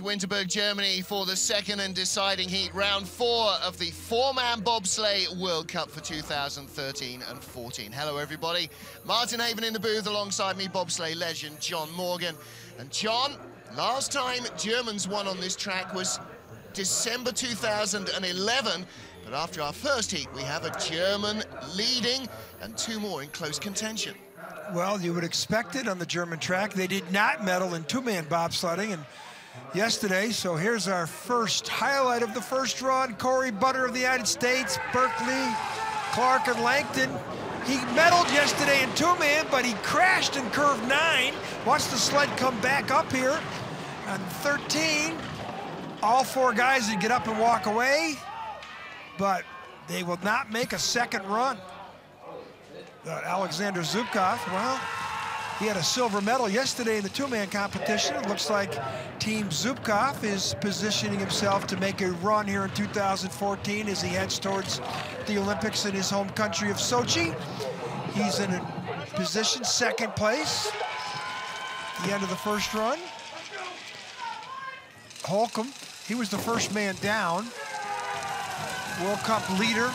to Winterberg, Germany for the second and deciding heat, round 4 of the 4-man bobsleigh World Cup for 2013 and 14. Hello, everybody. Martin Haven in the booth alongside me, bobsleigh legend John Morgan. And John, last time Germans won on this track was December 2011. But after our first heat, we have a German leading and 2 more in close contention. Well, you would expect it on the German track. They did not medal in 2-man bobsledding and yesterday, so here's our first highlight of the first run. Corey Butter of the United States, Berkeley, Clark, and Langton. He medaled yesterday in 2-man, but he crashed in curve 9. Watch the sled come back up here on 13. All 4 guys would get up and walk away, but they will not make a second run. Alexander Zubkov, well, he had a silver medal yesterday in the 2-man competition. It looks like Team Zubkov is positioning himself to make a run here in 2014 as he heads towards the Olympics in his home country of Sochi. He's in a position, 2nd place, at the end of the first run. Holcomb, he was the first man down. World Cup leader.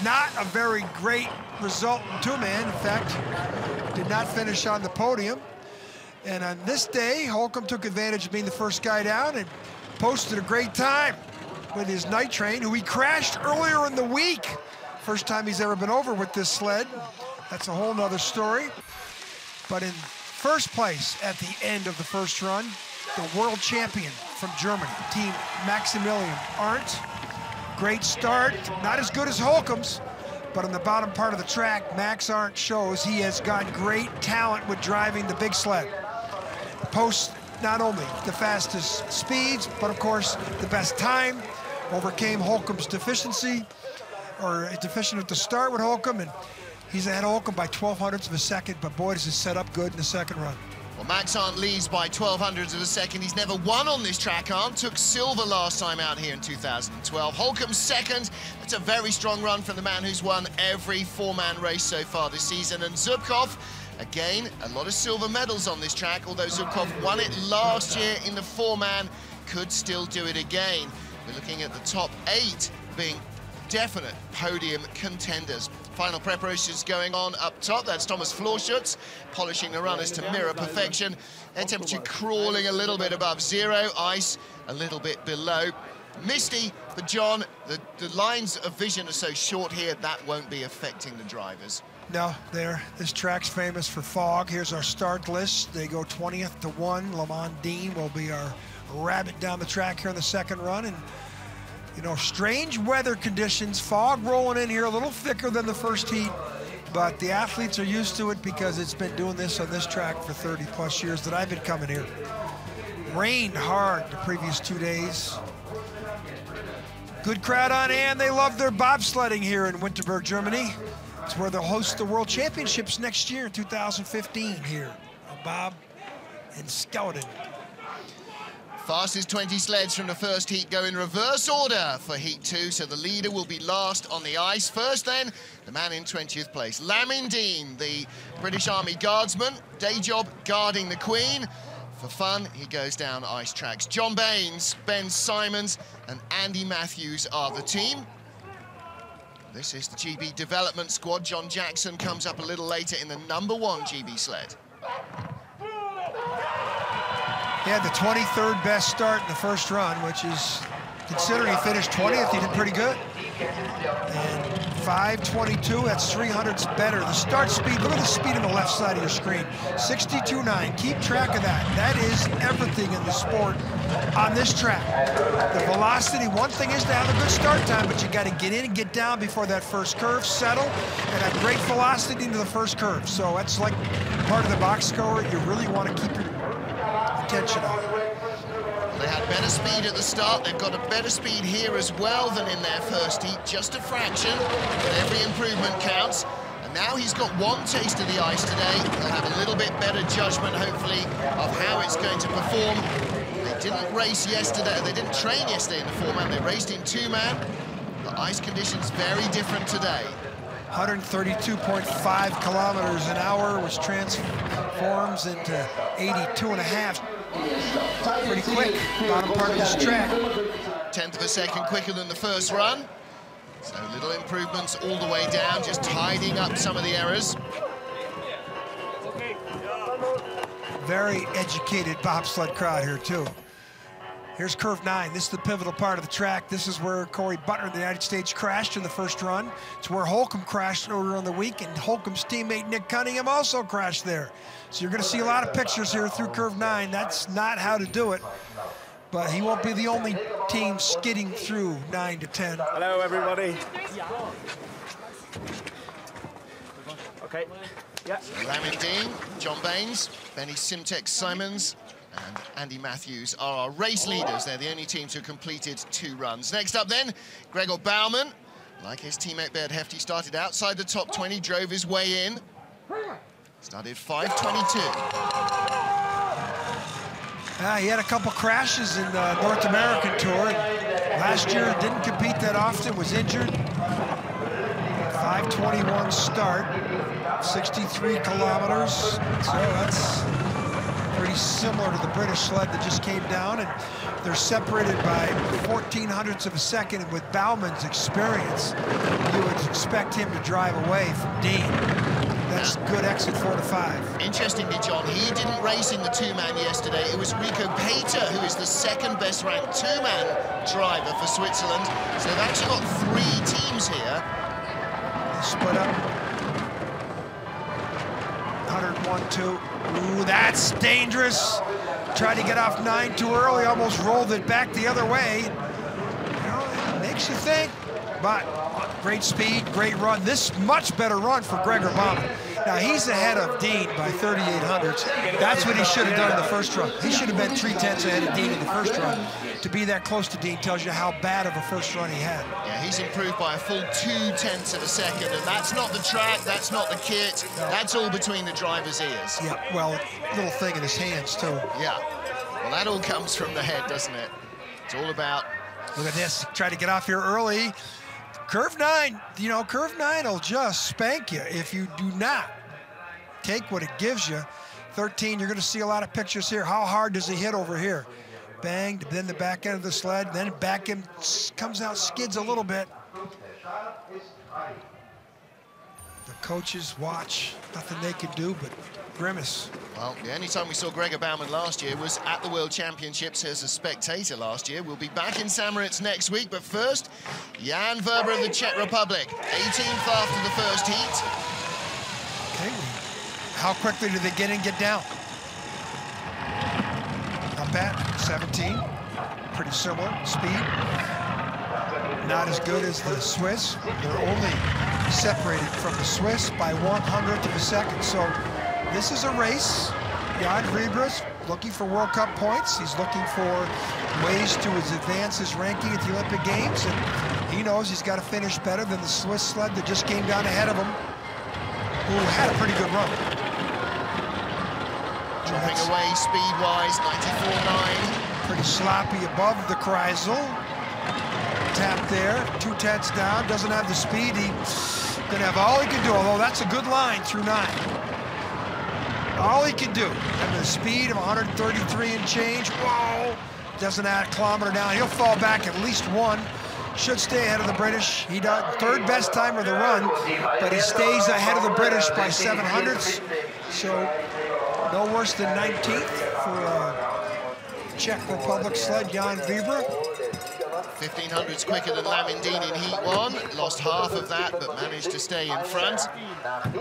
Not a very great result in 2-man. In fact, did not finish on the podium. And on this day, Holcomb took advantage of being the first guy down and posted a great time with his night train, who he crashed earlier in the week. First time he's ever been over with this sled. That's a whole nother story. But in first place at the end of the first run, the world champion from Germany, Team Maximilian Arndt. Great start, not as good as Holcomb's, but on the bottom part of the track, Max Arndt shows he has got great talent with driving the big sled. Posts not only the fastest speeds, but of course the best time, overcame Holcomb's deficiency, or deficient at the start with Holcomb, and he's ahead of Holcomb by 0.12 of a second, but boy, does he set up good in the second run. Well, Max Arndt leads by 0.12 of a second. He's never won on this track. Arndt took silver last time out here in 2012. Holcomb 2nd. That's a very strong run from the man who's won every 4-man race so far this season. And Zubkov, again, a lot of silver medals on this track, although Zubkov won it last year in the 4-man, could still do it again. We're looking at the top 8 being definite podium contenders. Final preparations going on up top. That's Thomas Florschutz polishing the runners to mirror perfection. Air temperature crawling a little bit above 0, ice a little bit below. Misty, but John, the lines of vision are so short here, that won't be affecting the drivers. No, this track's famous for fog. Here's our start list. They go 20th to 1. Lamont Dean will be our rabbit down the track here in the second run. And you know, strange weather conditions, fog rolling in here a little thicker than the first heat, but the athletes are used to it because it's been doing this on this track for 30+ years that I've been coming here. Rained hard the previous 2 days. Good crowd on hand. They love their bobsledding here in Winterberg, Germany. It's where they'll host the World Championships next year in 2015 here on Bob and Scouting. Fastest 20 sleds from the first heat go in reverse order for heat 2, so the leader will be last on the ice. First then, the man in 20th place, Lamont Dean, the British Army Guardsman, day job guarding the Queen. For fun, he goes down ice tracks. John Baines, Ben Simons, and Andy Matthews are the team. This is the GB development squad. John Jackson comes up a little later in the #1 GB sled. He had the 23rd best start in the first run, which is, considering he finished 20th, he did pretty good. And 5:22, that's 300ths better. The start speed, look at the speed on the left side of your screen, 62.9. Keep track of that. That is everything in the sport on this track. The velocity, one thing is to have a good start time, but you got to get in and get down before that first curve, settle, and have great velocity into the first curve. So that's like part of the box score. You really want to keep your attention on. They had better speed at the start. They've got a better speed here as well than in their first heat, just a fraction, but every improvement counts. And now he's got 1 taste of the ice today. They'll have a little bit better judgment, hopefully, of how it's going to perform. They didn't race yesterday. They didn't train yesterday in the 4-man. They raced in 2-man. The ice conditions very different today. 132.5 kilometers an hour, which transforms into 82.5 Pretty quick, bottom part of this track. 1/10 of a second quicker than the first run. So little improvements all the way down, just tidying up some of the errors. Very educated bobsled crowd here, too. Here's curve 9. This is the pivotal part of the track. This is where Corey Butler of the United States crashed in the first run. It's where Holcomb crashed earlier in the week, and Holcomb's teammate Nick Cunningham also crashed there. So you're going to see a lot of pictures here through curve 9. That's not how to do it. But he won't be the only team skidding through 9 to 10. Hello, everybody. Okay. Yeah. Lamin Dean, John Baines, Benny Simtek-Simons, and Andy Matthews are our race leaders. They're the only teams who completed 2 runs. Next up then, Gregor Baumann. Like his teammate Baird Hefty, started outside the top 20, drove his way in. Started 5:22. He had a couple crashes in the North American Tour. Last year, didn't compete that often, was injured. 5:21 start, 63 kilometers. So that's pretty similar to the British sled that just came down, and they're separated by 1400ths of a second. And with Baumann's experience, you would expect him to drive away from Dean. That's good exit 4 to 5. Interestingly, John, he didn't race in the 2-man yesterday. It was Rico Pater, who is the second best ranked 2-man driver for Switzerland. So they've actually got 3 teams here. They split up. 101-2. Ooh, that's dangerous. Tried to get off 9 too early, almost rolled it back the other way. You know, it makes you think, but great speed, great run. This much better run for Gregor Baumann. Now, he's ahead of Dean by 3800ths. That's what he should have done in the first run. He should have been 3/10 ahead of Dean in the first run. To be that close to Dean tells you how bad of a first run he had. Yeah, he's improved by a full 0.2 of a second, and that's not the track, that's not the kit, that's all between the driver's ears. Yeah, well, little thing in his hands, too. Yeah, well, that all comes from the head, doesn't it? It's all about... Look at this, try to get off here early. Curve 9, you know, curve 9 will just spank you if you do not take what it gives you. 13, you're going to see a lot of pictures here. How hard does he hit over here? Banged, then the back end of the sled, then back end comes out, skids a little bit. The coaches watch, nothing they can do but grimace. Well, the only time we saw Gregor Baumann last year was at the World Championships as a spectator last year. We'll be back in Samoritz next week, but first, Jan Verber of the Czech Republic, 18th after the first heat. Okay, how quickly do they get in, get down? Not bad, 17, pretty similar speed. Not as good as the Swiss. They're only separated from the Swiss by 100th of a second. So this is a race. Jan Verber's looking for World Cup points. He's looking for ways to advance his ranking at the Olympic Games, and he knows he's got to finish better than the Swiss sled that just came down ahead of him, who had a pretty good run. Dropping away speed-wise, 94.9. Pretty sloppy above the Kreisel. Tap there, 2/10 down, doesn't have the speed. He's gonna have all he can do, although that's a good line through 9. All he can do, and the speed of 133 and change, whoa, doesn't add a kilometer down. He'll fall back at least 1. Should stay ahead of the British. He does third best time of the run, but he stays ahead of the British by 700ths. So no worse than 19th for Czech Republic sled Jan Verber. 1500s quicker than Lamin Dean in Heat 1. Lost half of that, but managed to stay in front.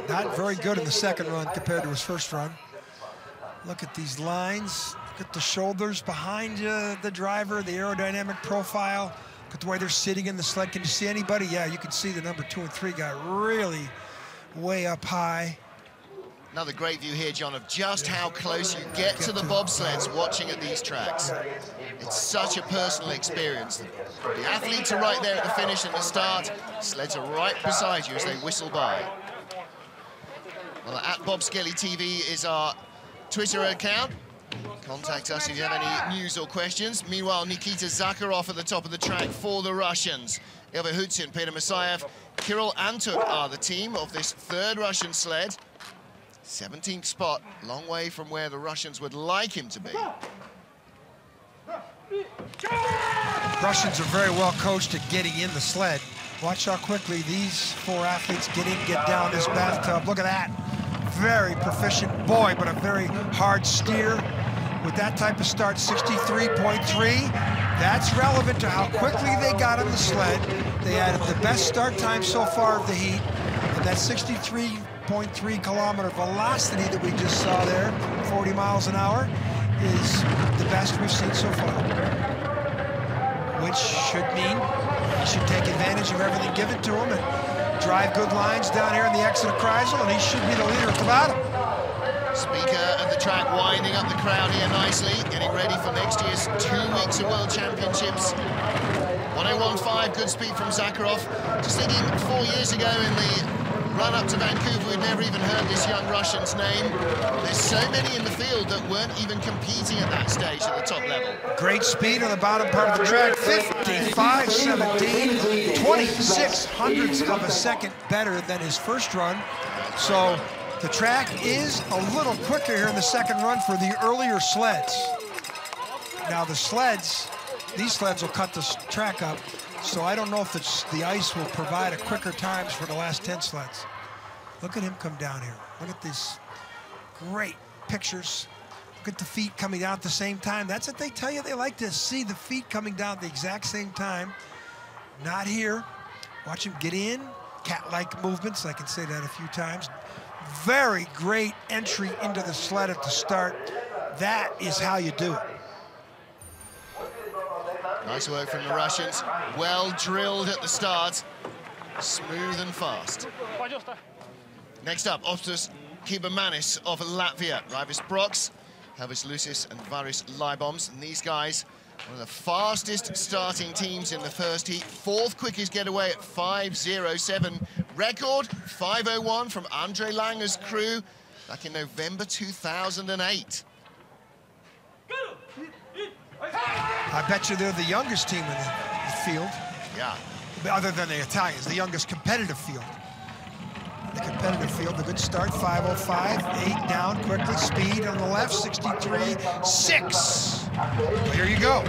Not very good in the second run compared to his first run. Look at these lines. Look at the shoulders behind the driver, the aerodynamic profile. Look at the way they're sitting in the sled. Can you see anybody? Yeah, you can see the number 2 and 3 got really way up high. Another great view here, John, of just how close you get to the bobsleds watching at these tracks. It's such a personal experience. The athletes are right there at the finish and the start. Sleds are right beside you as they whistle by. Well, at Bobsleigh TV is our Twitter account. Contact us if you have any news or questions. Meanwhile, Nikita Zakharov at the top of the track for the Russians. Ilva Hutsin, Peter Masayev, Kirill Antuk are the team of this third Russian sled. 17th spot, long way from where the Russians would like him to be. Russians are very well coached at getting in the sled. Watch how quickly these four athletes get in, get down this bathtub. Look at that. Very proficient boy, but a very hard steer. With that type of start, 63.3. That's relevant to how quickly they got on the sled. They had the best start time so far of the heat. And that 63.3 kilometer velocity that we just saw there, 40 miles an hour, is the best we've seen so far. Which should mean he should take advantage of everything given to him and drive good lines down here in the exit of Kreisel, and he should be the leader at the bottom. Speaker at the track winding up the crowd here nicely, getting ready for next year's 2 weeks of World Championships. 1015, good speed from Zakharov. Just thinking 4 years ago in the run-up to Vancouver, we'd never even heard this young Russian's name. There's so many in the field that weren't even competing at that stage at the top level. Great speed on the bottom part of the track, 55.17, 26 hundredths of a second better than his first run. So the track is a little quicker here in the second run for the earlier sleds. Now the sleds, these sleds will cut the track up, so I don't know if the ice will provide a quicker times for the last 10 sleds. Look at him come down here. Look at these great pictures. Look at the feet coming down at the same time. That's what they tell you. They like to see the feet coming down at the exact same time. Not here. Watch him get in. Cat-like movements. I can say that a few times. Very great entry into the sled at the start. That is how you do it. Nice work from the Russians. Well drilled at the start. Smooth and fast. Next up, Ostas Kibermanis of Latvia. Raivis Broks, Helvis Lucis, and Varis Leiboms. And these guys, one of the fastest starting teams in the first heat. Fourth quickest getaway at 5:07. Record 5:01 from Andre Langer's crew back in November 2008. I bet you they're the youngest team in the field. Yeah. Other than the Italians, the youngest competitive field. The competitive field, a good start, 5:05, 8 down quickly, speed on the left, 63.6. Well, here you go.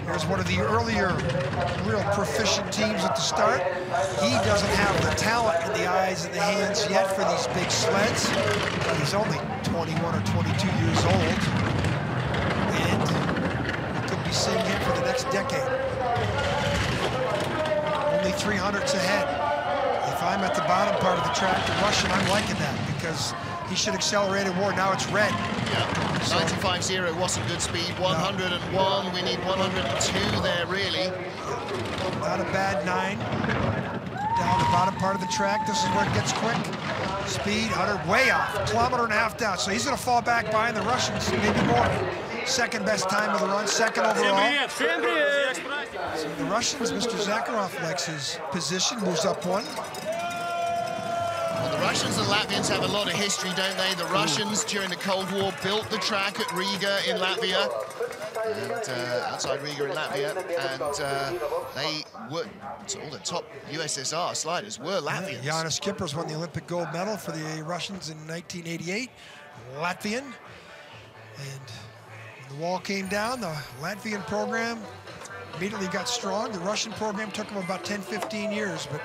Here's one of the earlier real proficient teams at the start. He doesn't have the talent in the eyes and the hands yet for these big sleds. He's only 21 or 22 years old. And we could be seeing him for the next decade. Only 300ths ahead. If I'm at the bottom part of the track, the Russian, I'm liking that because he should accelerate it more. Now it's red. Yeah, so 95.0 wasn't good speed. 101, we need 102 there, really. Not a bad 9. Down the bottom part of the track, this is where it gets quick. Speed, 100, way off, 1.5 kilometers down. So he's gonna fall back behind the Russians, maybe more. Second best time of the run, second overall. So the Russians, Mr. Zakharov likes his position, moves up 1. Well, the Russians and Latvians have a lot of history, don't they? The Russians, during the Cold War, built the track at Riga in Latvia, and outside Riga in Latvia, and they were, so all the top USSR sliders were Latvians. Yeah, Janis Kiprus won the Olympic gold medal for the Russians in 1988, Latvian, and the wall came down, the Latvian program immediately got strong. The Russian program took them about 10-15 years, but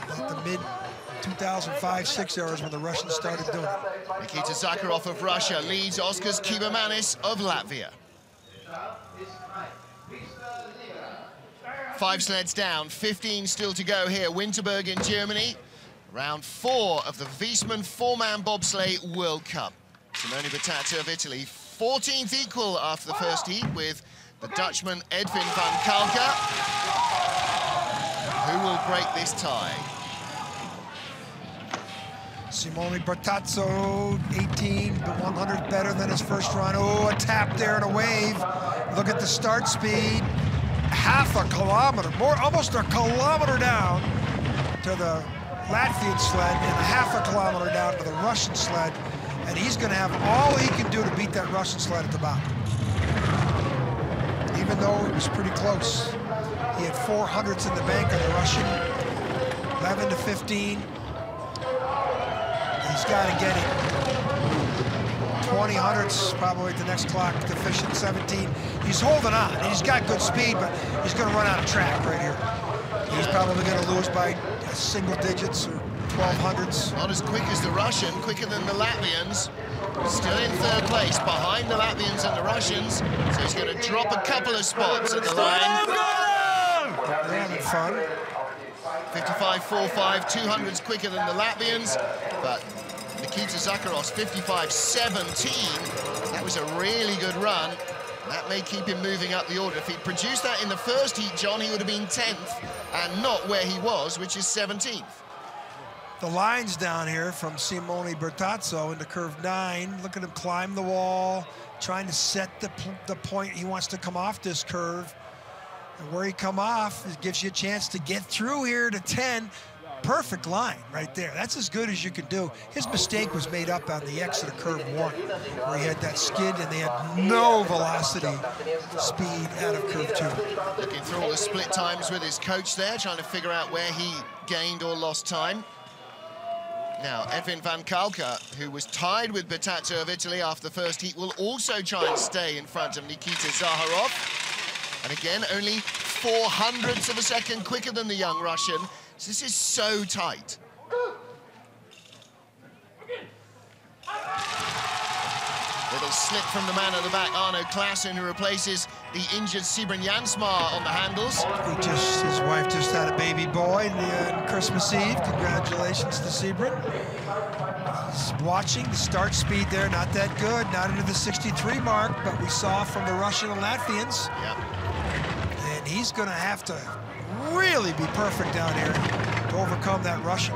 about the mid 2005-06 era is when the Russians started doing it. Nikita Zakharov of Russia leads Oskars Kibermanis of Latvia. 5 sleds down, 15 still to go here. Winterberg in Germany. Round 4 of the Viessmann 4-man bobsleigh World Cup. Simone Battata of Italy, 14th equal after the first heat with the Dutchman Edwin van Kalker. Who will break this tie? Simone Bertazzo, 18, but 100 better than his first run. Oh, a tap there and a wave. Look at the start speed. 0.5 kilometer, more, almost a kilometer down to the Latvian sled and 0.5 kilometer down to the Russian sled. And he's going to have all he can do to beat that Russian sled at the bottom. Even though it was pretty close. He had 400ths in the bank of the Russian, 11 to 15. He's got to get it 20 hundredths, probably the next clock deficient, 17. He's holding on. He's got good speed, but he's going to run out of track right here. He's probably going to lose by single digits or 12 hundredths. Not as quick as the Russian, quicker than the Latvians. Still in third place, behind the Latvians and the Russians. So he's going to drop a couple of spots at the line. They're having fun. 55.45, 200s quicker than the Latvians, but Nikita Zakharov's 55.17. That was a really good run. That may keep him moving up the order. If he'd produced that in the first heat, John, he would have been 10th and not where he was, which is 17th. The lines down here from Simone Bertazzo into curve 9. Look at him climb the wall, trying to set the point he wants to come off this curve. And where he come off, it gives you a chance to get through here to 10. Perfect line right there. That's as good as you can do. His mistake was made up on the exit of curve 1, where he had that skid and they had no velocity speed out of curve 2. Looking through all the split times with his coach there, trying to figure out where he gained or lost time. Now, Edwin van Kalka, who was tied with Bertazzo of Italy after the first heat, will also try and stay in front of Nikita Zakharov. And again, only 400ths of a second quicker than the young Russian. So this is so tight. Little slip from the man at the back, Arno Klaassen, who replaces the injured Sibren Jansmar on the handles. His wife just had a baby boy on Christmas Eve. Congratulations to Sibren. He's watching the start speed there, not that good, not into the 63 mark, but we saw from the Russian and Latvians. Yeah. And he's going to have to really be perfect down here to overcome that Russian.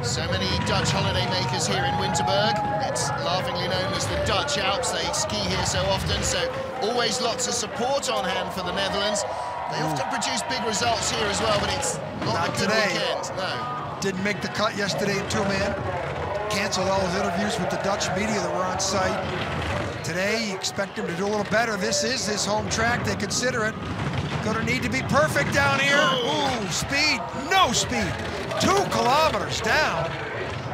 So many Dutch holidaymakers here in Winterberg. It's laughingly known as the Dutch Alps. They ski here so often, so always lots of support on hand for the Netherlands. They often produce big results here as well, but it's not a good weekend, no. Didn't make the cut yesterday in two-man. Canceled all his interviews with the Dutch media that were on site. Today, you expect him to do a little better. This is his home track. They consider it. Gonna need to be perfect down here. Ooh, speed, no speed. 2 kilometers down.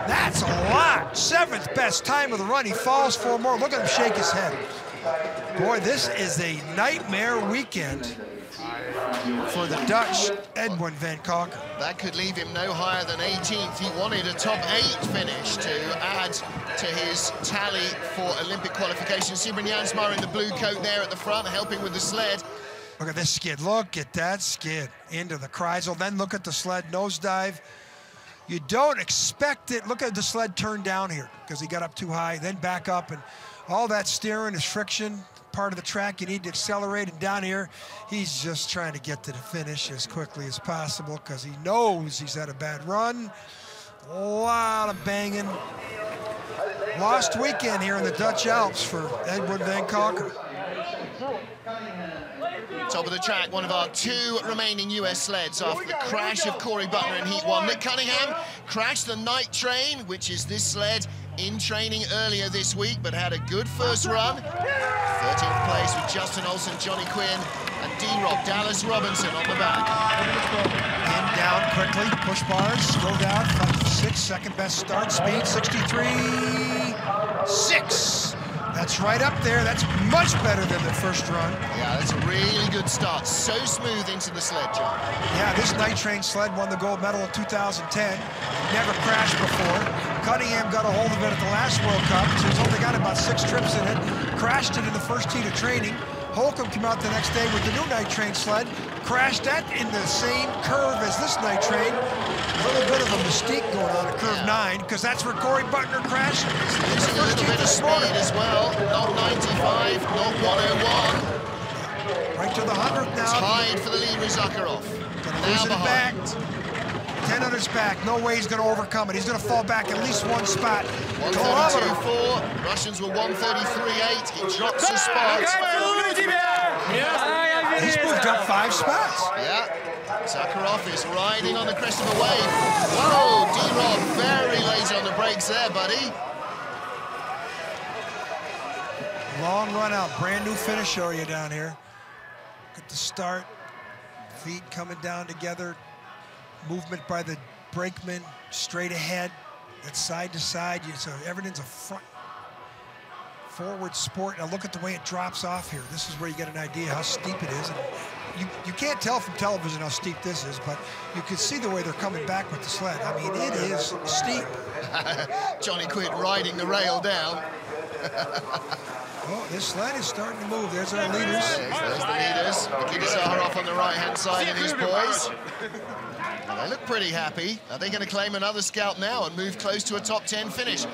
That's a lot. 7th best time of the run. He falls 4 more. Look at him shake his head. Boy, this is a nightmare weekend for the Dutch Edwin van Kalka. That could leave him no higher than 18th. He wanted a top 8 finish to add to his tally for Olympic qualification. Sibren Jansmar in the blue coat there at the front, helping with the sled. Look at this skid. Look at that skid into the Kreisel. Then look at the sled nosedive. You don't expect it. Look at the sled turn down here because he got up too high, then back up, and all that steering is friction. Part of the track, you need to accelerate, and down here, he's just trying to get to the finish as quickly as possible because he knows he's had a bad run. A lot of banging. Lost weekend here in the Dutch Alps for Edwin van Kalka. Top of the track, one of our 2 remaining US sleds after the crash of Corey Butner in Heat 1. Nick Cunningham crashed the night train, which is this sled, in training earlier this week, but had a good first run. 13th place with Justin Olsen, Johnny Quinn, and D-Rob Dallas Robinson on the back. In, down quickly, push bars, go down, 5-6, second best start, speed, 63.6. That's right up there. That's much better than the first run. Yeah, that's a really good start. So smooth into the sled, John. Yeah, this night train sled won the gold medal in 2010. Never crashed before. Cunningham got a hold of it at the last World Cup. So he's only got about 6 trips in it. Crashed it in the first heat of training. Holcomb came out the next day with the new night train sled. Crashed that in the same curve as this night train. A little bit of a mystique going on at curve 9, because that's where Corey Butner crashed. Losing a little bit of speed as well. Not 95, not 101. Right to the 100th now. Tied for the lead with Zakharov. Now behind. 10 back. No way he's going to overcome it. He's going to fall back at least 1 spot. 132.4. Russians were 133.8. He drops a spot. He's moved up 5 spots. Yeah. Zakharov is riding on the crest of a wave. Whoa, D-Rob very late on the brakes there, buddy. Long run out. Brand new finish area down here. At the start. Feet coming down together. Movement by the brakeman, straight ahead, that's side to side. So everything's a forward sport. Now look at the way it drops off here. This is where you get an idea how steep it is. And you can't tell from television how steep this is, but you can see the way they're coming back with the sled. I mean, it is steep. Johnny Quid riding the rail down. Oh, this sled is starting to move. There's our leaders. There's the leaders. Nikita Zaharoff on the right-hand side and his boys. And they look pretty happy. Are they going to claim another scout now and move close to a top 10 finish?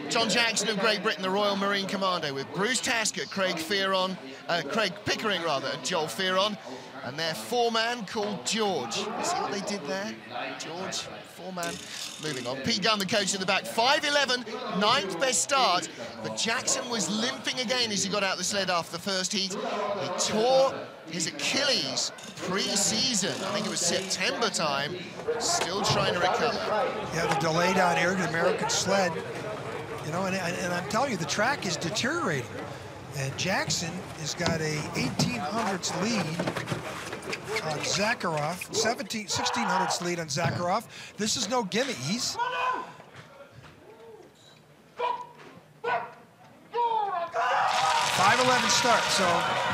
John Jackson of Great Britain, the Royal Marine Commando, with Bruce Tasker, Craig Pickering, and Joel Fearon, and their foreman called George. You see what they did there? George, foreman. Moving on. Pete Gunn, the coach in the back. 5'11", 9th best start, but Jackson was limping again as he got out the sled after the first heat. He tore his Achilles pre-season. I think it was September time. Still trying to recover. Yeah, the delay down here to the American sled. You know, and I'm telling you, the track is deteriorating. And Jackson has got a 1800s lead on Zakharov, 1600s lead on Zakharov. This is no gimme. He's 5'11" start. So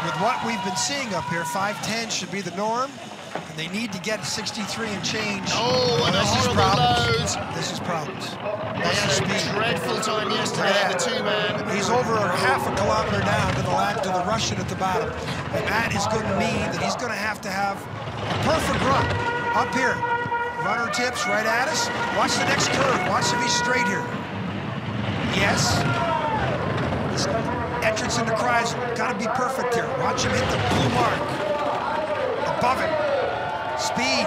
with what we've been seeing up here, 5'10" should be the norm. And they need to get 63 and change. Oh, and a horrible load. This is problems. They had a dreadful time yesterday, the two-man. He's over half a kilometer down to the Russian at the bottom. And that is going to mean that he's going to have a perfect run up here. Runner tips right at us. Watch the next curve. Watch if he's straight here. Yes. This entrance into Kreisel. Got to be perfect here. Watch him hit the blue mark. Above it. Speed.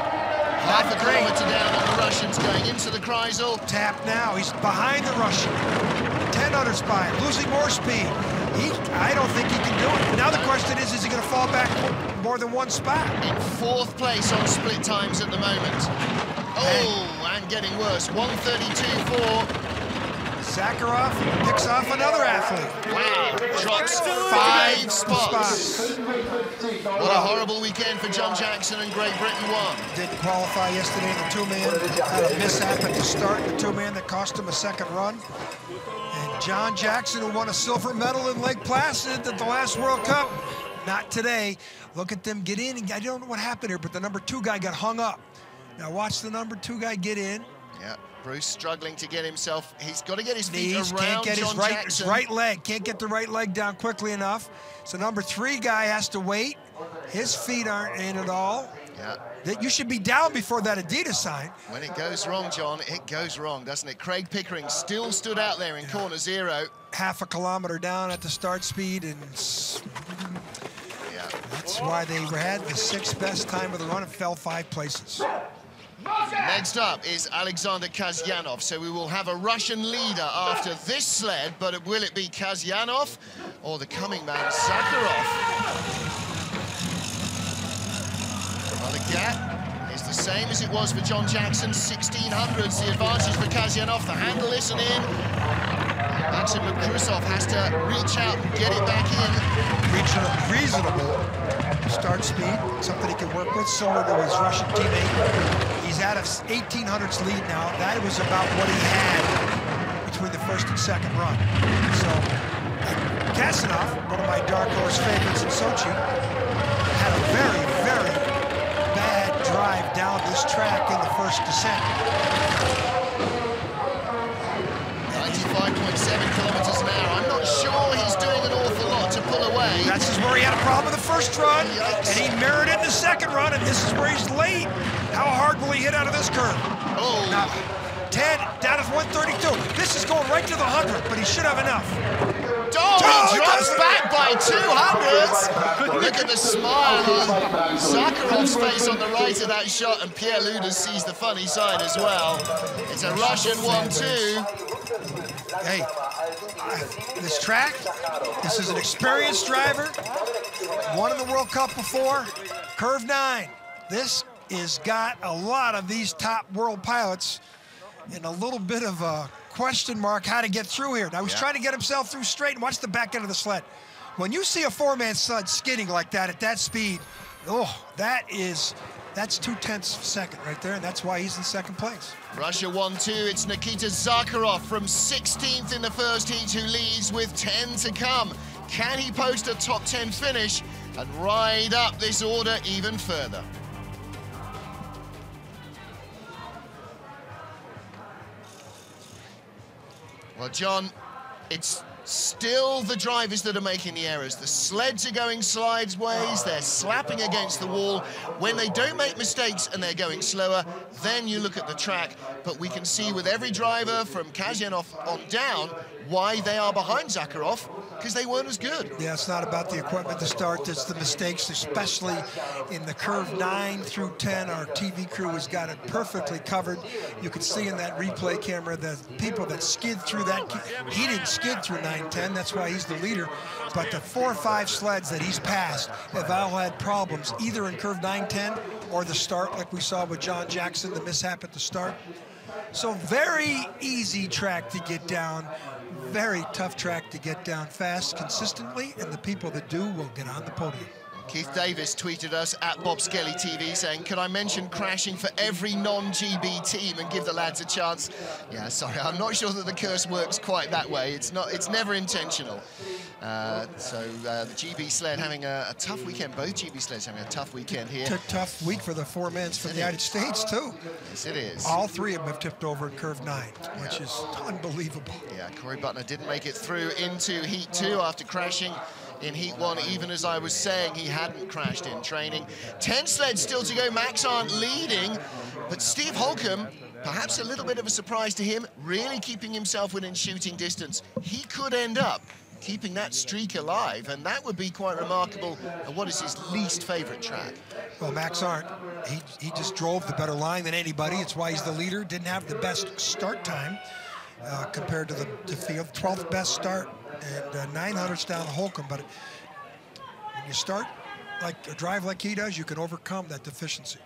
Half a kilometer down on the Russians going into the Kreisel. Tap now. He's behind the Russian. 10 others by, losing more speed. I don't think he can do it. Now the question is he going to fall back more than one spot? In 4th place on split times at the moment. Oh, and getting worse. 1:32.4. Zakharov picks off another athlete. Wow, drops 5 spots. What a horrible weekend for John Jackson, and Great Britain won. Didn't qualify yesterday in the two-man. Had a mishap at the start in the two-man that cost him a second run. And John Jackson, who won a silver medal in Lake Placid at the last World Cup, not today. Look at them get in. I don't know what happened here, but the number 2 guy got hung up. Now watch the number 2 guy get in. Yeah, Bruce struggling to get himself. He's got to get his feet around can't get John his right leg. Can't get the right leg down quickly enough. So number 3 guy has to wait. His feet aren't in at all. Yeah. That you should be down before that Adidas sign. When it goes wrong, John, it goes wrong, doesn't it? Craig Pickering still stood out there in corner 0. Half a kilometer down at the start speed, and that's why they had the 6th best time of the run and fell 5 places. Next up is Alexander Kazyanov. So we will have a Russian leader after this sled, but will it be Kazyanov or the coming man, Zakharov? Well, the gap is the same as it was for John Jackson, 1600s. The advantage for Kazyanov. The handle isn't in. Maxim Krusov has to reach out and get it back in. Reach a reasonable start speed, something he can work with, similar to his Russian teammate. He's at a 1800s lead now. That was about what he had between the first and second run. So, Kazyanov, one of my dark horse favorites in Sochi, had a very, very bad drive down this track in the first descent. 95.7 kilometers an hour. I'm not sure he's doing an awful lot to pull away. That's where he had a problem in the first run, and he mirrored it in the second run, and this is where he's late. How hard will he hit out of this curve? Oh. Now, 10 down to 132. This is going right to the 100, but he should have enough. He drops back by 200s. Look at the smile on Zakharov's face on the right of that shot, and Pierre Luders sees the funny side as well. It's a Russian 1-2. Hey, this track, this is an experienced driver. Won in the World Cup before. Curve 9. This is got a lot of these top world pilots in a little bit of a question mark how to get through here. Now he's trying to get himself through straight, and watch the back end of the sled. When you see a 4-man sled skidding like that at that speed, oh, that is That's 0.2 of a second right there, and that's why he's in second place. Russia 1-2. It's Nikita Zakharov from 16th in the first heat who leads with 10 to come. Can he post a top 10 finish and ride up this order even further? Well, John, it's still the drivers that are making the errors. The sleds are going sideways, they're slapping against the wall. When they don't make mistakes and they're going slower, then you look at the track. But we can see with every driver from Kazyanov on down why they are behind Zakharov, because they weren't as good. Yeah, it's not about the equipment to start, it's the mistakes, especially in the curve 9 through 10. Our TV crew has got it perfectly covered. You can see in that replay camera the people that skid through that. He didn't skid through 9-10, that's why he's the leader. But the 4 or 5 sleds that he's passed have all had problems, either in curve 9-10 or the start, like we saw with John Jackson, the mishap at the start. So very easy track to get down, very tough track to get down fast, consistently, and the people that do will get on the podium. Keith Davis tweeted us at Bobsleigh TV saying, "Can I mention crashing for every non-GB team and give the lads a chance?" Yeah, sorry, I'm not sure that the curse works quite that way. It's never intentional. The GB sled having a tough weekend. Both GB sleds having a tough weekend here. It's a tough week for the 4 men from the United States, too. Yes, it is. All 3 of them have tipped over in curve 9, which is unbelievable. Yeah, Corey Butner didn't make it through into heat 2 after crashing in heat 1, even as I was saying he hadn't crashed in training. 10 sleds still to go. Max aren't leading, but Steve Holcomb, perhaps a little bit of a surprise to him, really keeping himself within shooting distance. He could end up keeping that streak alive, and that would be quite remarkable at what is his least favorite track. Well, Max Arndt, he just drove the better line than anybody. It's why he's the leader. Didn't have the best start time compared to the field. 12th best start, and 900s down to Holcomb. But when you start like a drive like he does, you can overcome that deficiency.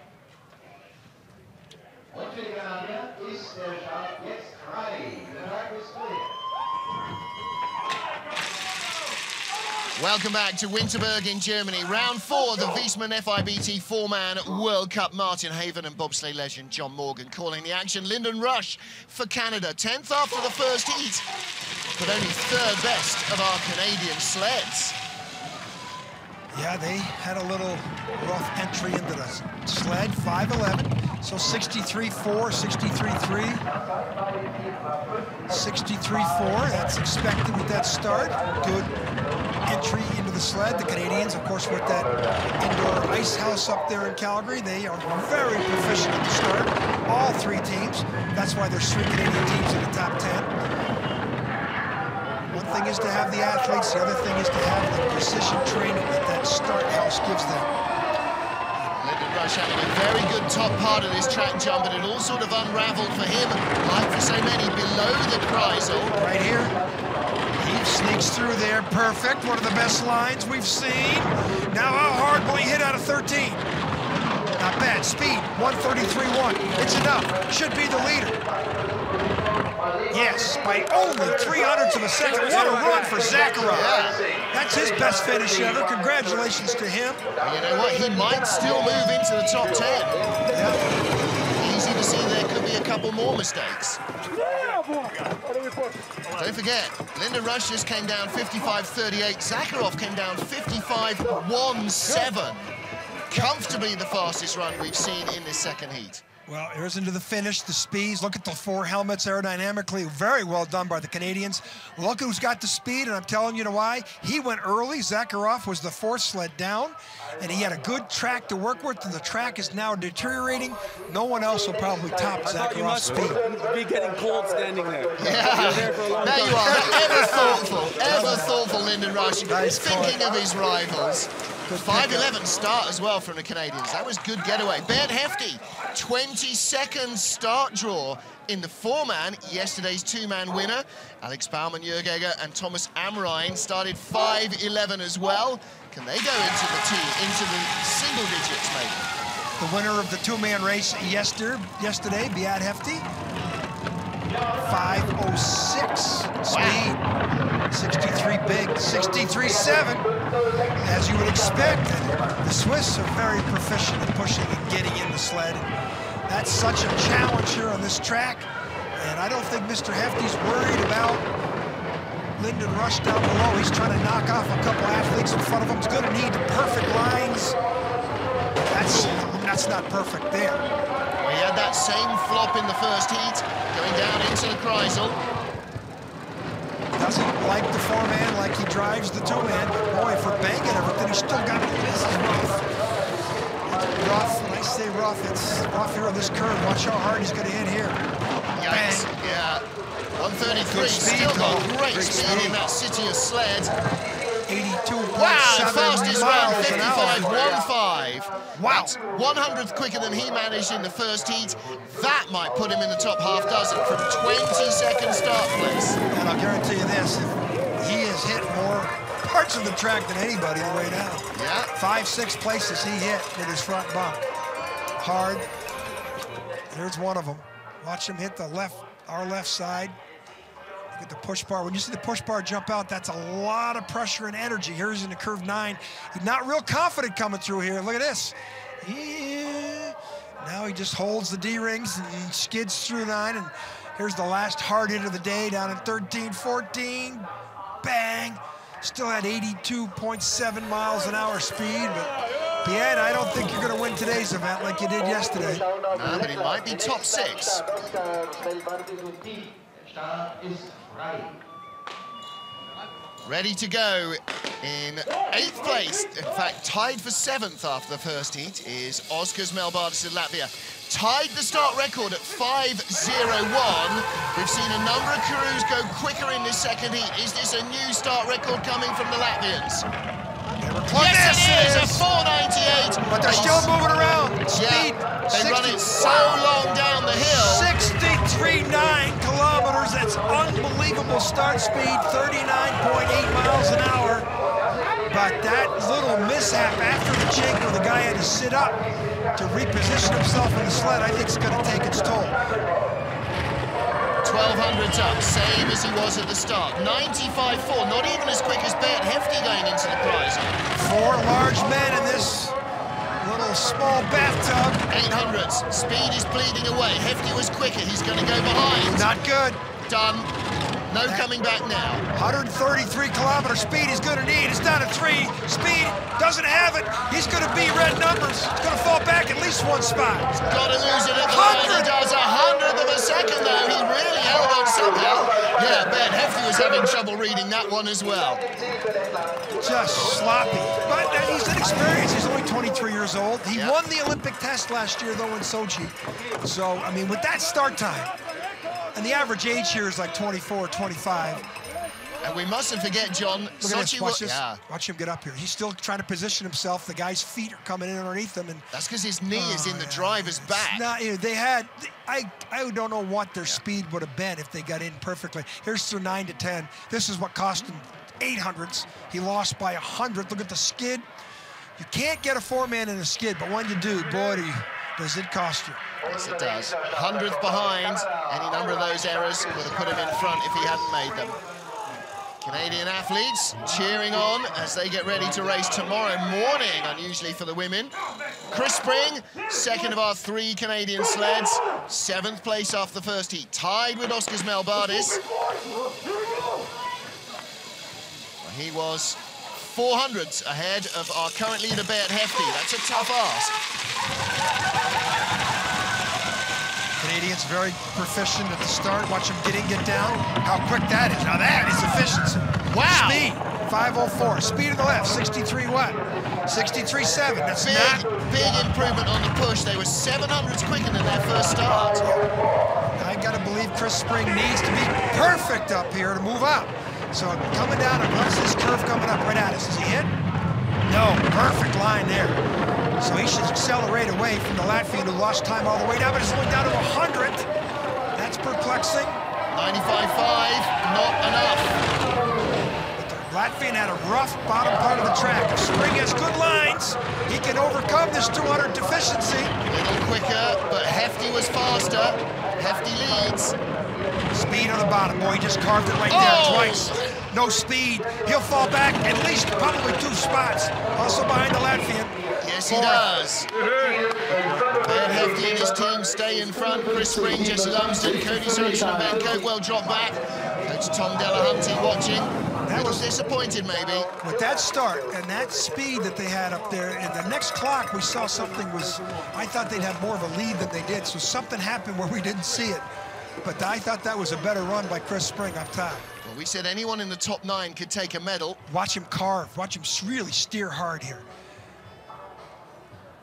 Welcome back to Winterberg in Germany. Round 4 of the Viessmann FIBT 4-man World Cup. Martin Haven and bobsleigh legend John Morgan calling the action. Lyndon Rush for Canada, 10th after the first heat, but only 3rd best of our Canadian sleds. Yeah, they had a little rough entry into the sled, 5'11", so 63.4, 63.3, 63.4, that's expected with that start. Good entry into the sled. The Canadians, of course, with that indoor ice house up there in Calgary, they are very proficient at the start, all 3 teams. That's why there's 3 Canadian teams in the top 10. One thing is to have the athletes, the other thing is to have the precision training that that start house gives them. Lyndon Rush having a very good top part of this track jump, but it all sort of unraveled for him, like for so many, below the Kreisel. Right here, he sneaks through there, perfect. One of the best lines we've seen. Now how hard will he hit out of 13? Not bad, speed, 133.1. It's enough, should be the leader. Yes, by only 0.03 of a second. What a run for Zakharov. Yeah. That's his best finish ever. Congratulations to him. You know what? He might still move into the top 10. Yeah. Easy to see there could be a couple more mistakes. Don't forget, Lyndon Rush just came down 55.38. Zakharov came down 55.17. Comfortably the fastest run we've seen in this second heat. Well, here's into the finish, the speeds. Look at the 4 helmets aerodynamically. Very well done by the Canadians. Look who's got the speed, and I'm telling you why. He went early. Zakharov was the 4th sled down, and he had a good track to work with, and the track is now deteriorating. No one else will probably top Zakharov's speed. Be getting cold standing there. Yeah, there you are. Ever thoughtful, Lyndon Rush. Nice thinking of his rivals. 5.11 start as well from the Canadians. That was good getaway. Bernd Hefty, 22nd start draw in the 4-man. Yesterday's 2-man winner. Alex Baumann, Jörg Egger, and Thomas Amrein started 5.11 as well. Can they go into the single digits, maybe? The winner of the 2-man race yesterday, Bernd Hefty. 5.06 speed. Wow. 63 big, 63.7. As you would expect, the Swiss are very proficient in pushing and getting in the sled. That's such a challenge here on this track. And I don't think Mr. Hefty's worried about Lyndon Rush down below. He's trying to knock off a couple athletes in front of him. He's going to need the perfect lines. That's not perfect there. Well, he had that same flop in the first heat, going down into the Kreisel. Doesn't like the four-man like he drives the two-man, but boy, for banging everything, he's still got this is rough. It's rough. When I say rough, it's rough here on this curve. Watch how hard he's going to hit here. Yikes. Bang. Yeah. 133, speed, still got though. great speed in that City of Sled. 82.7 Wow, fastest round, miles an hour. 55.15. Wow. That's 100th quicker than he managed in the first heat. That might put him in the top half dozen from 22nd start place. And I'll guarantee you this, he has hit more parts of the track than anybody the way down. Yeah. 5, 6 places he hit with his front bump. Hard. Here's one of them. Watch him hit the left, our left side. Look at the push bar. When you see the push bar jump out, that's a lot of pressure and energy. Here's in the curve 9. He's not real confident coming through here. Look at this. Now he just holds the D-rings and skids through 9. And here's the last hard hit of the day down in 13, 14. Bang. Still had 82.7 miles an hour speed. But Piet, I don't think you're going to win today's event like you did yesterday. No, but he might be top 6. Ready to go in 8th place. In fact, tied for 7th after the first heat is Oskars Melbardis of Latvia. Tied the start record at 5:01. We've seen a number of crews go quicker in this second heat. Is this a new start record coming from the Latvians? Yes, it is, a 498. But they're still moving around. Speed. Yeah, they run it so long down the hill. 63.9 kilometers. That's unbelievable start speed, 39.8 miles an hour. But that little mishap after the chink where the guy had to sit up to reposition himself in the sled, I think is going to take its toll. 1200s up, same as he was at the start. 95.4, not even as quick as Bert Hefty going into the prize. 4 large men in this little small bathtub. 800s, speed is bleeding away. Hefty was quicker, he's going to go behind. Not good. Done. No coming back now. 133 kilometer speed he's going to need. It's down to 3. Speed doesn't have it. He's going to be red numbers. He's going to fall back at least 1 spot. He's got to lose it at the line. He does 100th of a second though. He really held on somehow. Yeah, Ben Hefty was having trouble reading that one as well. Just sloppy. But he's inexperienced. He's only 23 years old. He won the Olympic test last year though in Sochi. So, I mean, with that start time, and the average age here is like 24, 25. And we mustn't forget, John, Look at this, Sochi watch this. Yeah. Watch him get up here. He's still trying to position himself. The guy's feet are coming in underneath him. And that's because his knee is in the driver's back. Not, they had, I don't know what their speed would have been if they got in perfectly. Here's their 9 to 10. This is what cost him 800s. He lost by 100. Look at the skid. You can't get a 4-man in a skid, but when you do, boy, does it cost you. Yes, it does. 100th behind. Any number of those errors would have put him in front if he hadn't made them. Canadian athletes cheering on as they get ready to race tomorrow morning, unusually for the women. Chris Spring, second of our 3 Canadian sleds, 7th place after the first heat, tied with Oskars Melbardis. He was 400ths ahead of our current leader, Bert Hefty. That's a tough ask. Canadians very proficient at the start. Watch them get down. How quick that is. Now that is efficiency. Wow. Speed, 504. Speed of the left, 63 what? 63.7. That's big improvement on the push. They were 700ths quicker than their first start. I got to believe Chris Spring needs to be perfect up here to move up. So coming down, and what's this curve coming up right at us? Is he hit? No, perfect line there. So he should accelerate away from the Latvian who lost time all the way down, but it's only down to 100. That's perplexing. 95.5, not enough. But the Latvian had a rough bottom part of the track. If Spring has good lines, he can overcome this 200 deficiency. A little quicker, but Hefty was faster. Hefty leads. Speed on the bottom. Boy, he just carved it right there twice. no speed. He'll fall back at least probably 2 spots. Also behind the Latvian. Yes, he does. Ben Hefty and his team stay in front. Chris Spring, Jesse Lumsden, Cody Sorensen and Ben Coakwell drop back. Coach Tom Delahunty watching. That was disappointed, maybe. With that start and that speed that they had up there, in the next clock we saw something was, I thought they'd have more of a lead than they did, so something happened where we didn't see it. But I thought that was a better run by Chris Spring up top. Well, we said anyone in the top 9 could take a medal. Watch him carve, watch him really steer hard here.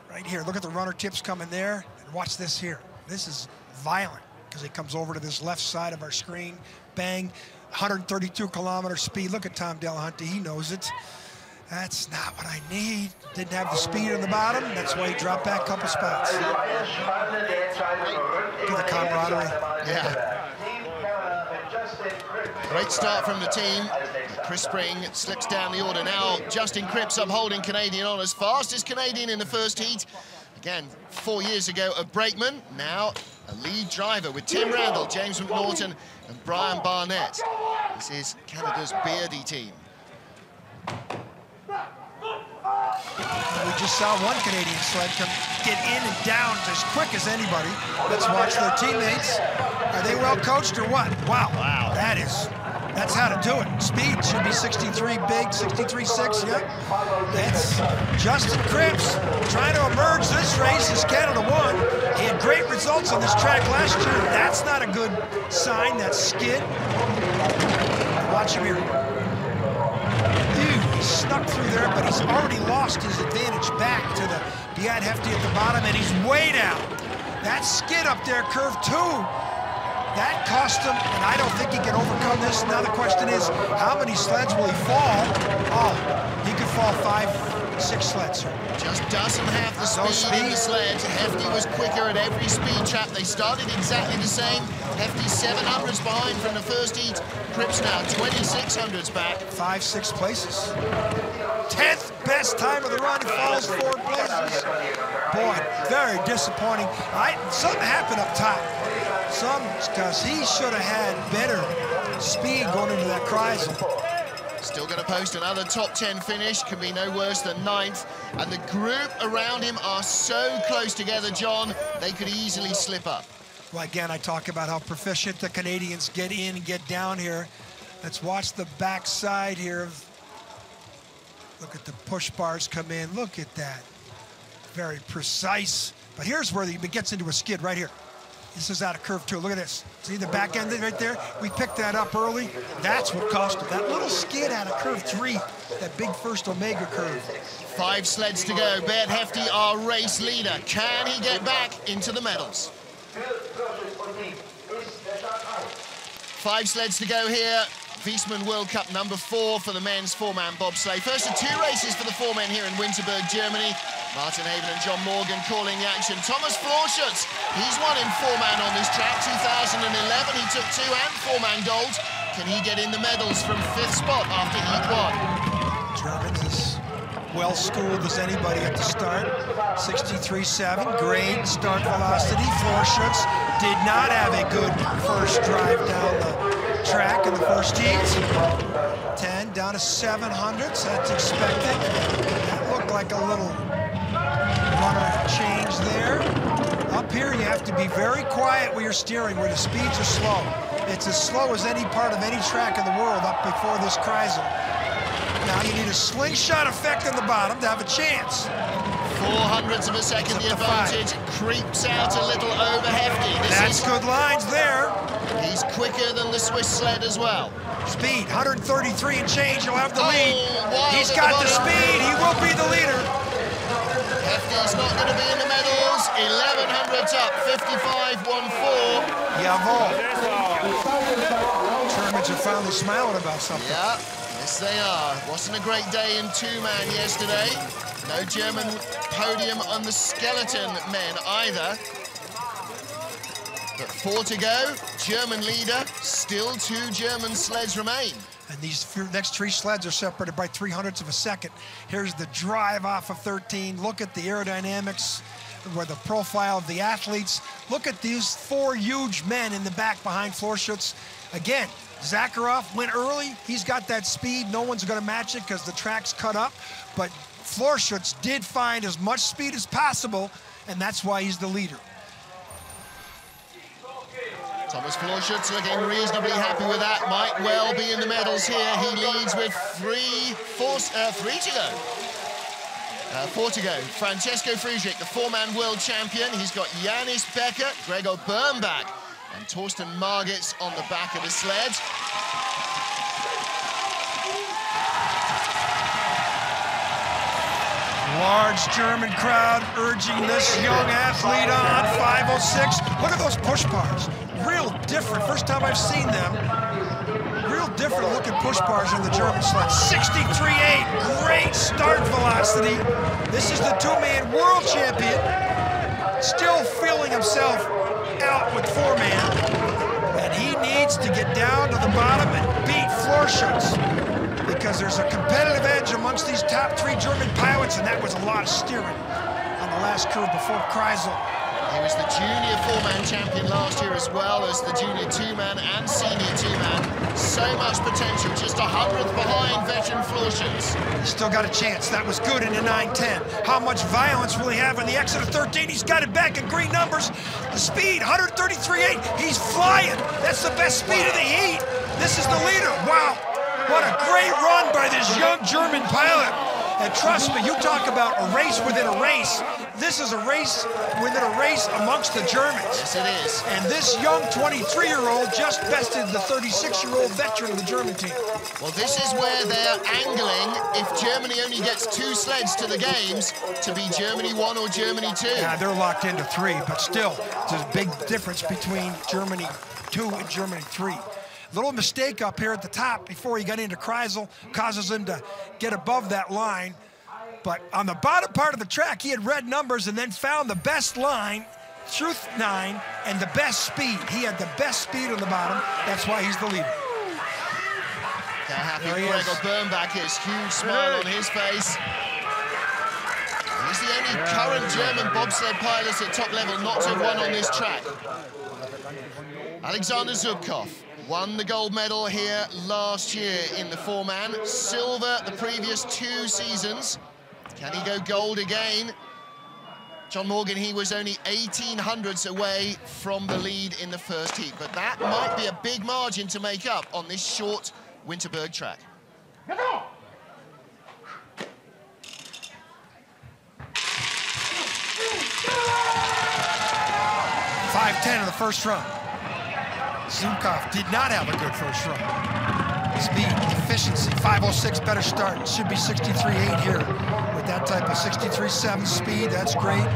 Right here, look at the runner tips coming there, and watch this here. This is violent, because he comes over to this left side of our screen, bang, 132-kilometer speed. Look at Tom Delahunty, he knows it. That's not what I need. Didn't have the speed on the bottom, that's why he dropped back a couple spots. Look at the camaraderie. Yeah. Great start from the team. Chris Spring slips down the order now. Justin Cripps upholding Canadian honours. Fastest Canadian in the first heat. Again, 4 years ago, a brakeman. Now a lead driver with Tim Randall, James McNaughton and Brian Barnett. This is Canada's Beardy team. We just saw one Canadian sled get in and down as quick as anybody. Let's watch their teammates. Are they well coached or what? Wow. Wow. That's how to do it. Speed should be 63 big, 63.6, yeah. That's Justin Cripps trying to emerge this race as Canada won. He had great results on this track last year. That's not a good sign, that skid. Watch him here. Dude, he snuck through there, but he's already lost his advantage back to the Beat Hefty at the bottom, and he's way down. That skid up there, curve 2. That cost him, and I don't think he can overcome this. Now the question is, how many sleds will he fall? Oh, he could fall 5, 6 sleds. Just doesn't have the speed in the sled. Hefty was quicker at every speed trap. They started exactly the same. Hefty 700s behind from the first heat. Cripps now 2600s back. 5, 6 places. 10th best time of the run. He falls 4 places. Boy, very disappointing. Something happened up top. Because he should have had better speed going into that Kreisel. Still going to post another top 10 finish, can be no worse than 9th. And the group around him are so close together, John, they could easily slip up. Well, again, I talk about how proficient the Canadians get in and get down here. Let's watch the backside here. Look at the push bars come in. Look at that. Very precise. But here's where he gets into a skid right here. This is out of curve 2. Look at this. See the back end right there? We picked that up early. That's what cost him. That little skid out of curve 3, that big first Omega curve. 5 sleds to go. Beat Hefty, our race leader. Can he get back into the medals? 5 sleds to go here. Viessmann World Cup number 4 for the men's 4-man bobsleigh. First of 2 races for the 4 men here in Winterberg, Germany. Martin Haven and John Morgan calling the action. Thomas Florschutz, he's won in 4-man on this track. 2011, he took 2 and 4-man golds. Can he get in the medals from 5th spot after heat 1? Germans as well schooled as anybody at the start. 63.7, great start velocity. Florschutz did not have a good first drive down the track in the first heat. 10 down to 700s, that's expected. That looked like a little runner change there. Up here, you have to be very quiet when you're steering, where the speeds are slow. It's as slow as any part of any track in the world up before this Kreisel. Now you need a slingshot effect in the bottom to have a chance. 400ths of a second, the advantage creeps out a little over Hefty. That's good lines there. He's quicker than the Swiss sled as well. Speed, 133 and change, he'll have the lead. He's got the speed, he will be the leader. Hefty's not going to be in the medals. 1100s up, 55.14. Jawohl. Germans are finally smiling about something. Yeah, yes they are. Wasn't a great day in 2-man yesterday. No German podium on the skeleton men either. But 4 to go, German leader, still 2 German sleds remain. And these next 3 sleds are separated by 300ths of a second. Here's the drive off of 13. Look at the aerodynamics, where the profile of the athletes. Look at these 4 huge men in the back behind Florschutz. Again, Zakharov went early. He's got that speed. No one's going to match it because the track's cut up. But Florschutz did find as much speed as possible, and that's why he's the leader. Thomas Florschutz looking reasonably happy with that. Might well be in the medals here. He leads with four to go. Francesco Friedrich, the four-man world champion. He's got Janis Becker, Gregor Birnbach, and Torsten Margitz on the back of the sled. Large German crowd urging this young athlete on. 5:06. Look at those push bars. Real different. First time I've seen them. Real different looking push bars in the German sled. 63.8. Great start velocity. This is the two-man world champion. Still feeling himself out with four-man. And he needs to get down to the bottom and beat Florschutz, because there's a competitive edge amongst these top three German pilots, and that was a lot of steering on the last curve before Kreisel. He was the junior four-man champion last year, as well as the junior two-man and senior two-man. So much potential, just 100th behind veteran Florschutz. He's still got a chance. That was good in the 9:10. How much violence will he have in the exit of 13? He's got it back in green numbers. The speed, 133.8. He's flying. That's the best speed of the heat. This is the leader. Wow. What a great run by this young German pilot. And trust me, you talk about a race within a race. This is a race within a race amongst the Germans. Yes, it is. And this young 23-year-old just bested the 36-year-old veteran of the German team. Well, this is where they're angling, if Germany only gets 2 sleds to the games, to be Germany 1 or Germany 2. Yeah, they're locked into 3, but still, there's a big difference between Germany 2 and Germany 3. Little mistake up here at the top before he got into Kreisel causes him to get above that line. But on the bottom part of the track, he had red numbers and then found the best line, through 9, and the best speed. He had the best speed on the bottom. That's why he's the leader. How happy Gregor Birnbach is. Huge smile on his face. He's the only current German bobsled pilot at top level not to have won on this track. Alexander Zubkov won the gold medal here last year in the four-man. Silver the previous 2 seasons. Can he go gold again? John Morgan, he was only 1800ths away from the lead in the first heat, but that might be a big margin to make up on this short Winterberg track. 5:10 in the first run. Zubkov did not have a good first run. Speed, efficiency, 5:06 better start. Should be 63.8 here. With that type of 63.7 speed, that's great.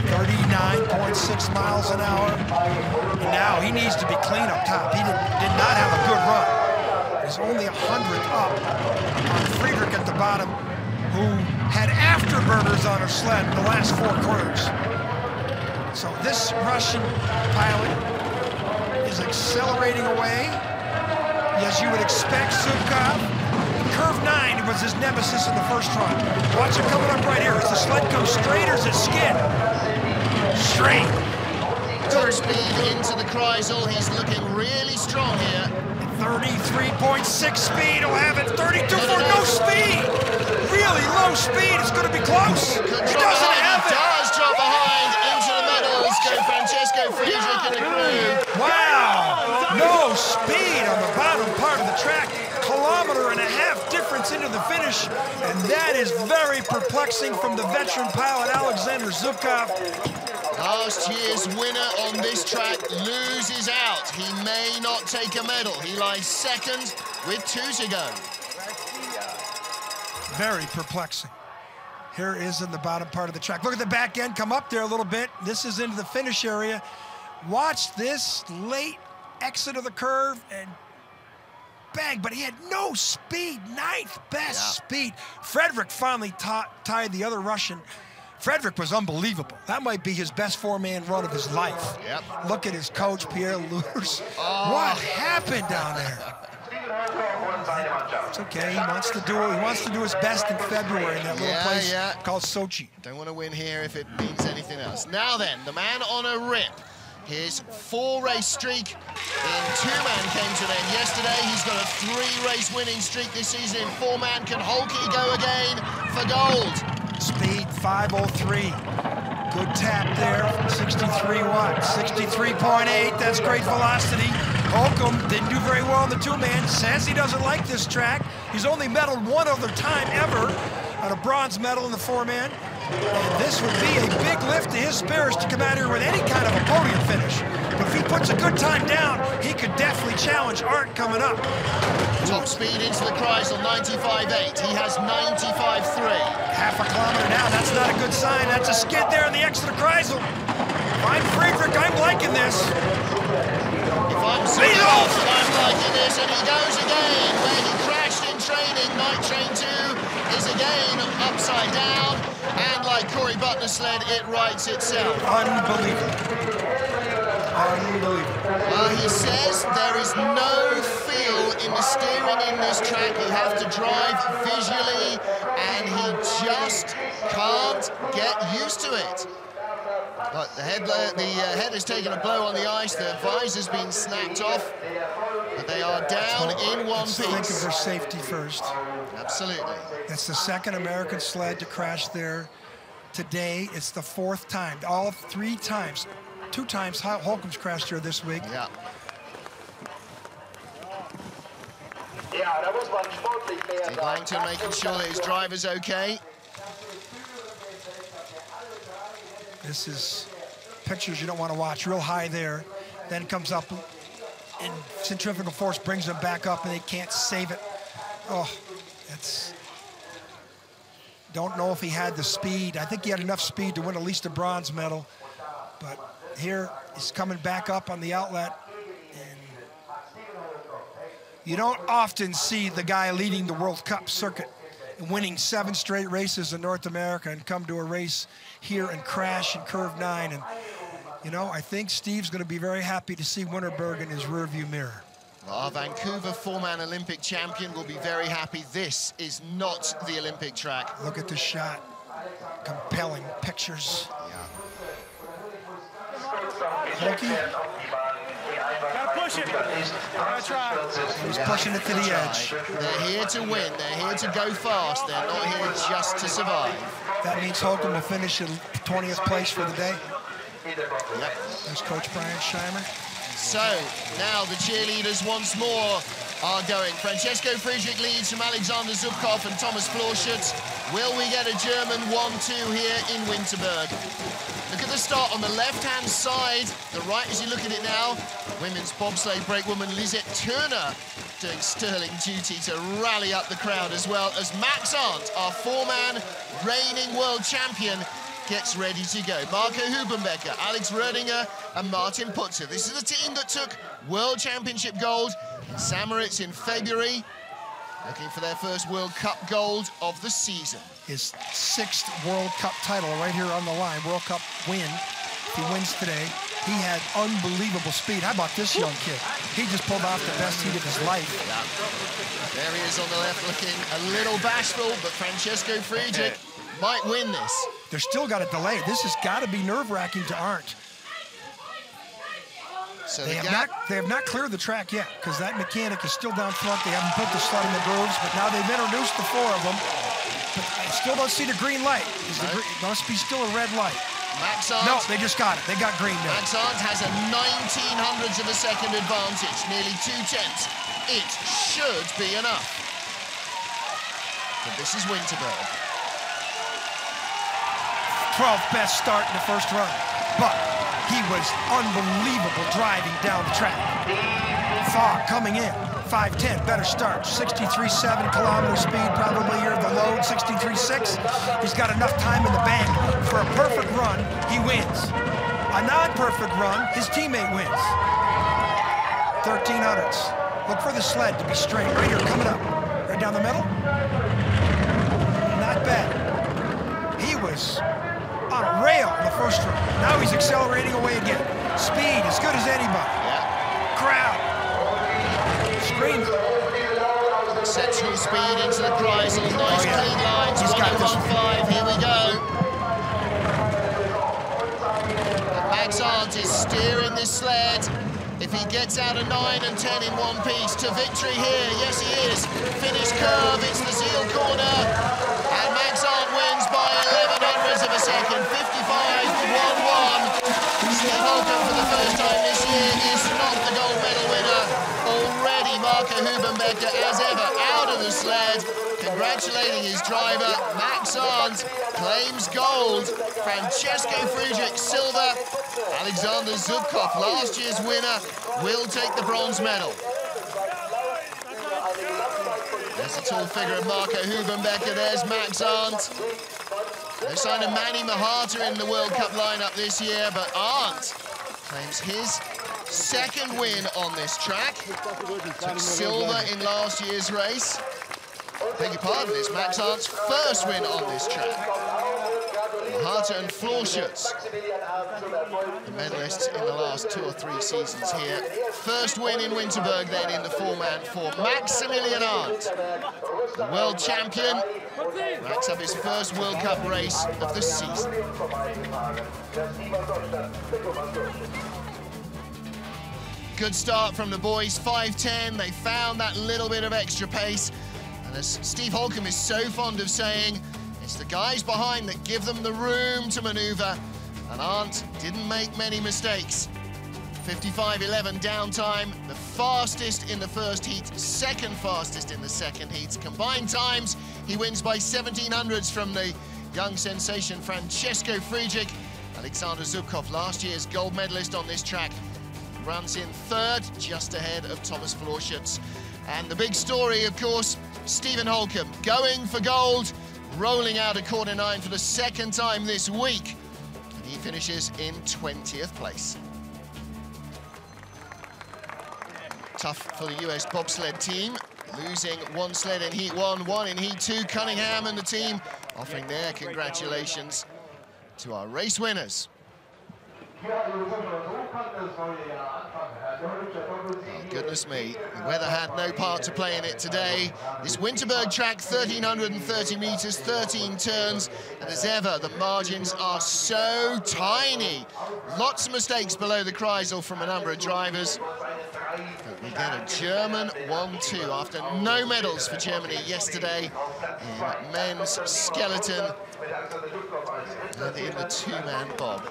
39.6 miles an hour. And now he needs to be clean up top. He did not have a good run. He's only 100th up on Friedrich at the bottom, who had afterburners on her sled in the last 4 curves. So this Russian pilot is accelerating away, as you would expect. Zubkov, curve 9 was his nemesis in the first run. Watch it coming up right here. As the sled comes straight, or is it skid? Straight. Good speed into the Kreisel. He's looking really strong here. 33.6 speed. He'll have it. 32 for no speed. Really low speed. It's going to be close. He doesn't have it. Does drop behind into the medals. Go Francesco Friedrich and the crew. Wow. No speed on the bottom part of the track. 1.5 difference into the finish, and that is very perplexing from the veteran pilot Alexander Zubkov. Last year's winner on this track loses out. He may not take a medal. He lies second with 2 to go. Very perplexing. Here is in the bottom part of the track. Look at the back end come up there a little bit. This is into the finish area. Watch this late exit of the curve and bang, but he had no speed. 9th best speed. Friedrich finally tied the other Russian. Friedrich was unbelievable. That might be his best 4-man run of his life. Yep. Look at his coach, Pierre Lurs. What happened down there? It's okay. He wants to do his best in February in that little place called Sochi. Don't want to win here if it means anything else. Now then, the man on a rip. His 4-race streak in 2-man came to an end yesterday. He's got a 3-race winning streak this season in 4-man. Can Holke go again for gold? Speed 5:03. Good tap there. 63 what? 63.8. That's great velocity. Holcomb didn't do very well in the 2-man. Says he doesn't like this track. He's only medaled one other time ever on a bronze medal in the 4-man. And this would be a big lift to his spirits to come out here with any kind of a podium finish. But if he puts a good time down, he could definitely challenge Arndt coming up. Top speed into the Kreisel, 95.8. He has 95.3. Half a kilometer now, that's not a good sign. That's a skid there in the exit of Kreisel. If I'm Friedrich, I'm liking this. If I'm Zubkov, I'm liking this, and he goes again. Where he crashed in training, night train 2 is again upside down. And like Corey Butler's sled, it rights itself. Unbelievable. Unbelievable. Well, he says there is no feel in the steering in this track. You have to drive visually, and he just can't get used to it. Look, the head has taken a blow on the ice. The visor's been snapped off, but they are down in one piece. Think of their safety first. Absolutely. It's the second American sled to crash there today. It's the 4th time. All 3 times. 2 times Holcomb's crashed here this week. Yeah. Steve Langton making sure that his driver's okay. This is pictures you don't want to watch. Real high there. Then comes up, and centrifugal force brings them back up, and they can't save it. Oh, it's... Don't know if he had the speed. I think he had enough speed to win at least a bronze medal. But here, he's coming back up on the outlet. And you don't often see the guy leading the World Cup circuit and winning 7 straight races in North America and come to a race here and crash in curve 9. And, you know, I think Steve's going to be very happy to see Winterberg in his rearview mirror. Our Vancouver 4-man Olympic champion will be very happy. This is not the Olympic track. Look at the shot. Compelling pictures. Holke. Gotta push it. Gotta try. He's pushing it to the edge. They're here to win. They're here to go fast. They're not here just to survive. That means Holcomb will finish in 20th place for the day. Yep. There's Coach Brian Scheimer. So, now the cheerleaders once more are going. Francesco Friedrich leads from Alexander Zubkov and Thomas Florschutz. Will we get a German 1-2 here in Winterberg? Look at the start on the left-hand side. The right, as you look at it now, women's bobsleigh brakewoman Lisette Turner doing sterling duty to rally up the crowd, as well as Max Arndt, our 4-man reigning world champion, gets ready to go. Marco Hubenbecker, Alex Rödinger, and Martin Putzer. This is the team that took World Championship gold in St. Moritz in February, looking for their first World Cup gold of the season. His 6th World Cup title right here on the line, World Cup win. If he wins today, he had unbelievable speed. How about this young kid? He just pulled off the best heat of his life. Yeah. There he is on the left, looking a little bashful, but Francesco Friedrich might win this. They're still got a delay. This has got to be nerve-wracking to Arndt. So they have not cleared the track yet, because that mechanic is still down front. They haven't put the sled in the grooves, but now they've introduced the 4 of them. But I still don't see the green light. Must be still a red light. Max Arndt. No, they just got it. They got green now. Max Arndt has a 1900th of a second advantage, nearly 2/10. It should be enough. But this is Winterberg. 12th best start in the first run, but he was unbelievable driving down the track. Fog coming in, 5:10, better start, 63.7 kilometer speed, probably here the load, 63.6. He's got enough time in the bank for a perfect run, he wins. A non-perfect run, his teammate wins. 1300ths. Look for the sled to be straight, right here, coming up, right down the middle. Not bad. He was on a rail in the first run. Now he's accelerating away again. Speed as good as anybody. Yeah. Crowd screaming. Exceptional speed into the Kreisel. Nice clean lines. He's got this 1:05. Here we go. And Max Arndt is steering this sled. If he gets out a 9 and 10 in one piece to victory here, yes he is. Finish curve, it's the Zeal corner, and Max Arndt wins by 11/100ths of a second, 55-1-1. Steve Holcomb for the first time this year is not the gold medal winner. Already Marco Hubenbecker, as ever, out of the sled, congratulating his driver. Max Arndt claims gold, Francesco Friedrich silver, Alexander Zubkov, last year's winner, will take the bronze medal. There's a tall figure of Marco Hubenbecker, there's Max Arndt. No sign of Manny Mahata in the World Cup lineup this year, but Arndt claims his second win on this track. Took silver in last year's race. Beg your pardon, it's Max Arndt's first win on this track. Mahata and Florschutz, the medalists in the last 2 or 3 seasons here. First win in Winterberg then in the 4-man for Maximilian Arndt. The world champion racks up his first World Cup race of the season. Good start from the boys, 5:10. They found that little bit of extra pace. And as Steve Holcomb is so fond of saying, it's the guys behind that give them the room to maneuver. And Arndt didn't make many mistakes. 55:11 downtime, the fastest in the first heat, second fastest in the second heat. Combined times, he wins by 17/100ths from the young sensation Francesco Friedrich. Alexander Zubkov, last year's gold medalist on this track, runs in third, just ahead of Thomas Florschutz. And the big story, of course, Stephen Holcomb going for gold, rolling out of corner 9 for the second time this week. And he finishes in 20th place. Tough for the US bobsled team, losing one sled in Heat 1, one in Heat 2. Cunningham and the team offering their congratulations to our race winners. Oh, goodness me, the weather had no part to play in it today. This Winterberg track, 1,330 meters, 13 turns, and as ever, the margins are so tiny. Lots of mistakes below the Kreisel from a number of drivers. But we get a German 1-2 after no medals for Germany yesterday in men's skeleton and in the 2-man bob.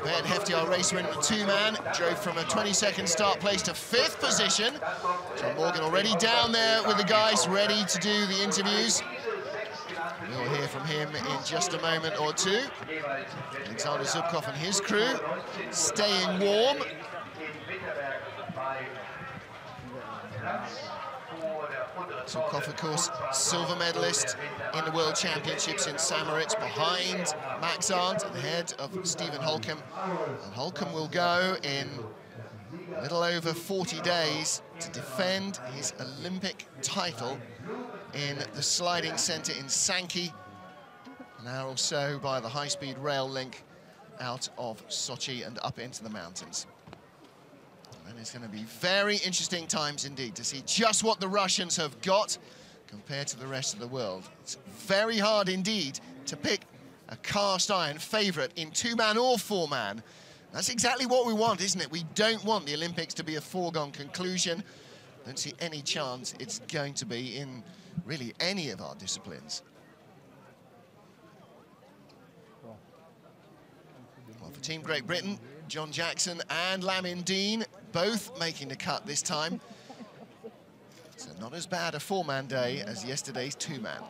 Ben Hefty, our race winner in the 2-man, drove from a 22nd start place to 5th position. John Morgan already down there with the guys, ready to do the interviews. We'll hear from him in just a moment or two. Alexander Zubkov and his crew staying warm. Zubkov, of course, silver medalist in the World Championships in Samoritz, behind Max Arndt and ahead of Stephen Holcomb. And Holcomb will go in a little over 40 days to defend his Olympic title in the sliding centre in Sankey, now also by the high-speed rail link out of Sochi and up into the mountains. And it's going to be very interesting times indeed to see just what the Russians have got compared to the rest of the world. It's very hard indeed to pick a cast iron favourite in 2-man or 4-man. That's exactly what we want, isn't it? We don't want the Olympics to be a foregone conclusion. Don't see any chance it's going to be in really any of our disciplines. Well, for Team Great Britain, John Jackson and Lamin Dean both making the cut this time. So not as bad a 4-man day as yesterday's 2-man.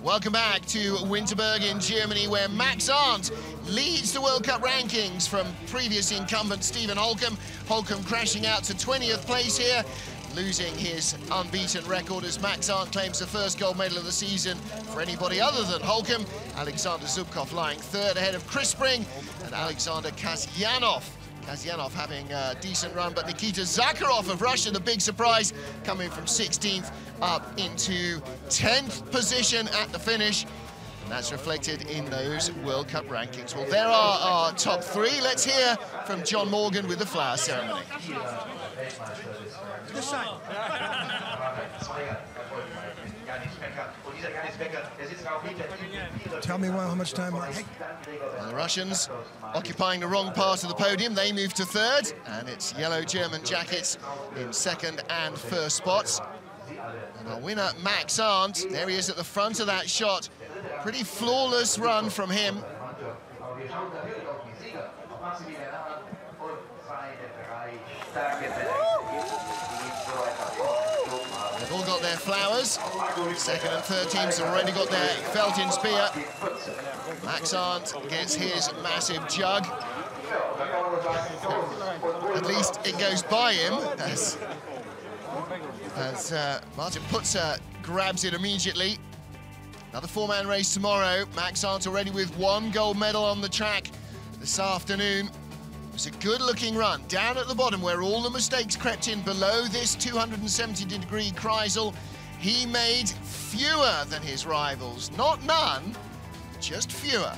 Welcome back to Winterberg in Germany, where Max Arndt leads the World Cup rankings from previous incumbent Stephen Holcomb. Holcomb crashing out to 20th place here, losing his unbeaten record as Max Arndt claims the first gold medal of the season for anybody other than Holcomb. Alexander Zubkov lying third ahead of Chris Spring and Alexander Kasyanov. Kasyanov having a decent run, but Nikita Zakharov of Russia, the big surprise, coming from 16th up into 10th position at the finish. And that's reflected in those World Cup rankings. Well, there are our top 3. Let's hear from John Morgan with the flower ceremony. This side. Tell me how much time. Hey. And the Russians occupying the wrong part of the podium. They move to third, and it's yellow German jackets in second and first spots. And our winner, Max Arndt, there he is at the front of that shot. Pretty flawless run from him. They've all got their flowers. Second and third teams have already got their Feldin-Spear. Max Arndt gets his massive jug. At least it goes by him as Martin Putzer grabs it immediately. Another four-man race tomorrow. Max Arndt already with one gold medal on the track this afternoon. It was a good-looking run down at the bottom where all the mistakes crept in below this 270-degree Kreisel. He made fewer than his rivals. Not none, just fewer.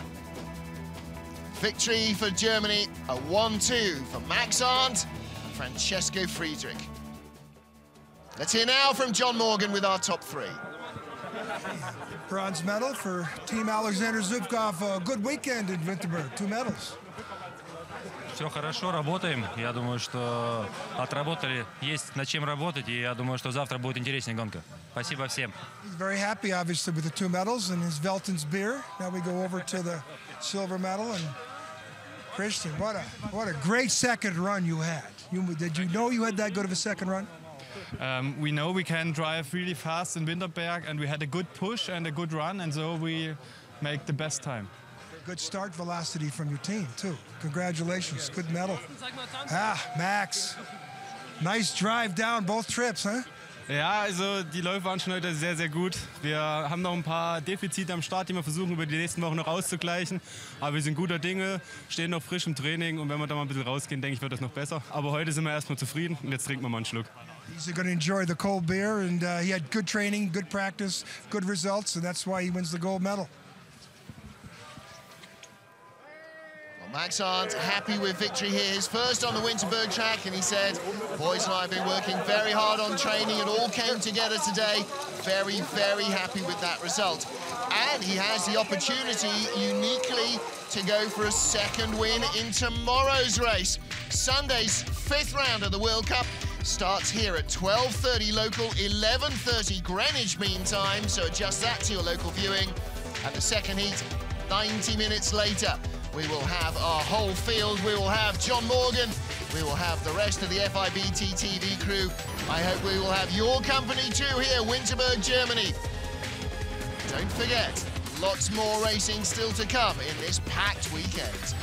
Victory for Germany, a 1-2 for Max Arndt and Francesco Friedrich. Let's hear now from John Morgan with our top three. Bronze medal for Team Alexander Zubkov. A good weekend in Winterberg, 2 medals. Все хорошо, работаем. Я думаю, что отработали, есть над чем работать, и я думаю, что завтра будет интереснее гонка. Спасибо всем. He's very happy, obviously, with the 2 medals and his Veltins beer. Now we go over to the silver medal. And Christian, what a great second run you had. Did you know you had that good of a second run? We know we can drive really fast in Winterberg, and we had a good push and a good run, and so we make the best time. Good start velocity from your team, too. Congratulations, good medal. Max, nice drive down both trips, huh? Ja, also die Läufe waren schon heute sehr, sehr gut. Wir haben noch ein paar Defizite am Start, die wir versuchen über die nächsten Wochen noch auszugleichen. Aber wir sind guter Dinge, stehen noch frisch im Training, und wenn wir da mal ein bisschen rausgehen, denke ich, wird das noch besser. Aber heute sind wir erstmal zufrieden, und jetzt trinken wir mal einen Schluck. He's going to enjoy the cold beer, and he had good training, good practice, good results, and that's why he wins the gold medal. Max Arndt happy with victory here, his first on the Winterberg track, and he said, boys and I have been working very hard on training, it all came together today. Very, very happy with that result. And he has the opportunity uniquely to go for a second win in tomorrow's race. Sunday's 5th round of the World Cup starts here at 12:30 local, 11:30 Greenwich Mean Time, so adjust that to your local viewing. At the second heat, 90 minutes later, we will have our whole field. We will have John Morgan. We will have the rest of the FIBT TV crew. I hope we will have your company too here, Winterberg, Germany. Don't forget, lots more racing still to come in this packed weekend.